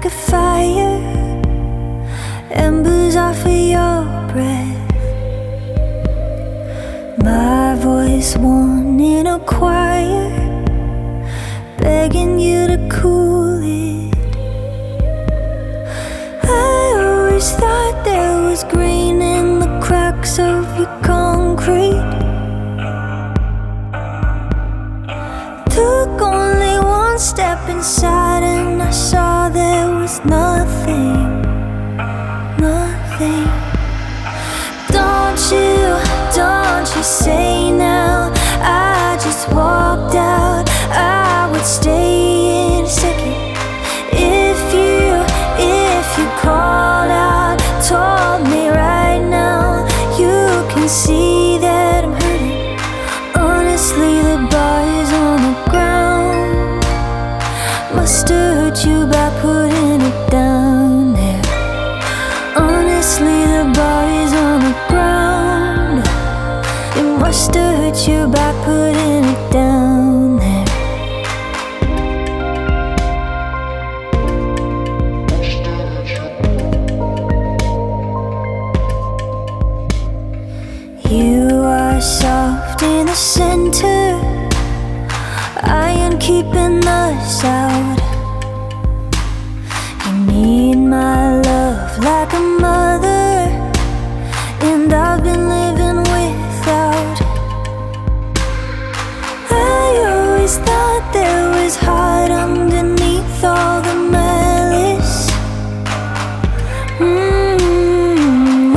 like a fire, embers off of your breath. My voice wanting a choir, begging you to cool it. I always thought there was green in the cracks of your concrete. Took only one step inside and I saw there was nothing, nothing. Don't you say now, I just walked out. I would stay in a second if you called out, told me right now. You can see that I'm hurting. Honestly, the bar is on the ground. Must have hurt you by putting it down there. Honestly, the bar is on the ground. It must have hurt you by putting it down there. You are soft in the center, iron keeping us out. You need my love like a mother, and I've been living without. I always thought there was heart underneath all the malice.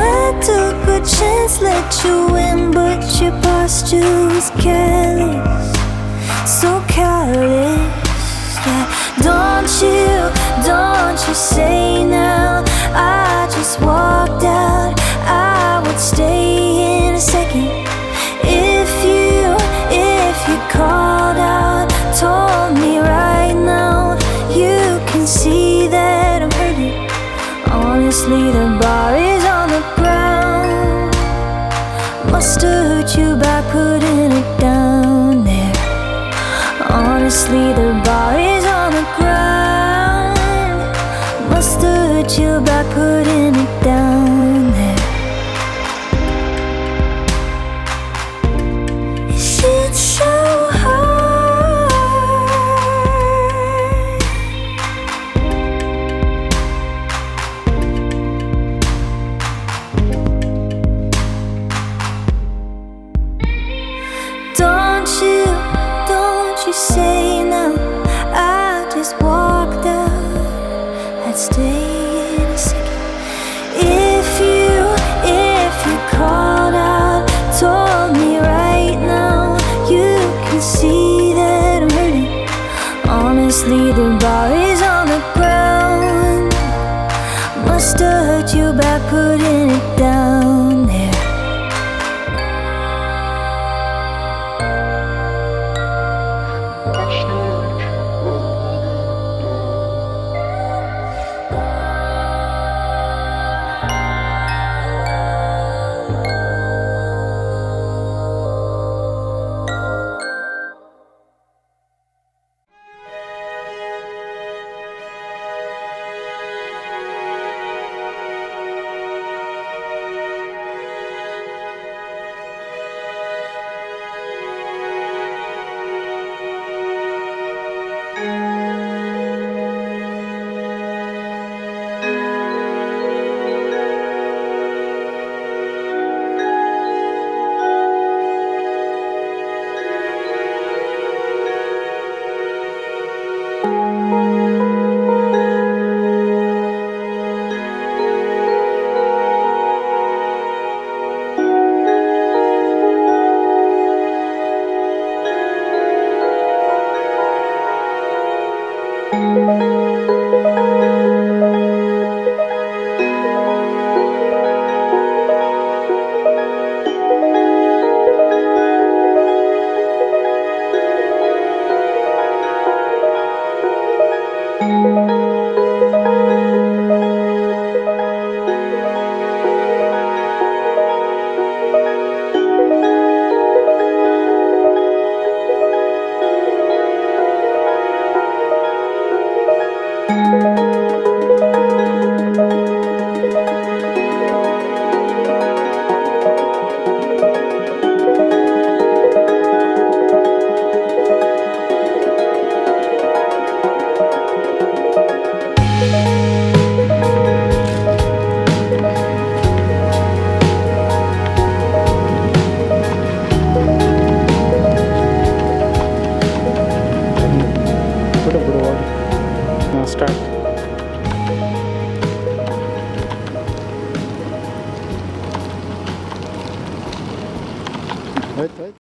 I took a chance, let you in, but your posture was careless, so careless. Yeah, don't you say now, I just walked out. I would stay in a second if you called out, told me right now. You can see that I'm hurting. Honestly, the bar is on the ground. Must have hurt you by putting it down there. Honestly, the bar is on the ground. Must have hurt you by putting it down there. Is it so hard? Don't you say now, I just walked out. I'd stay in a second if you called out, told me right now. You can see that I'm hurting. Honestly, the bar is on the ground. Must have hurt you by putting it down there.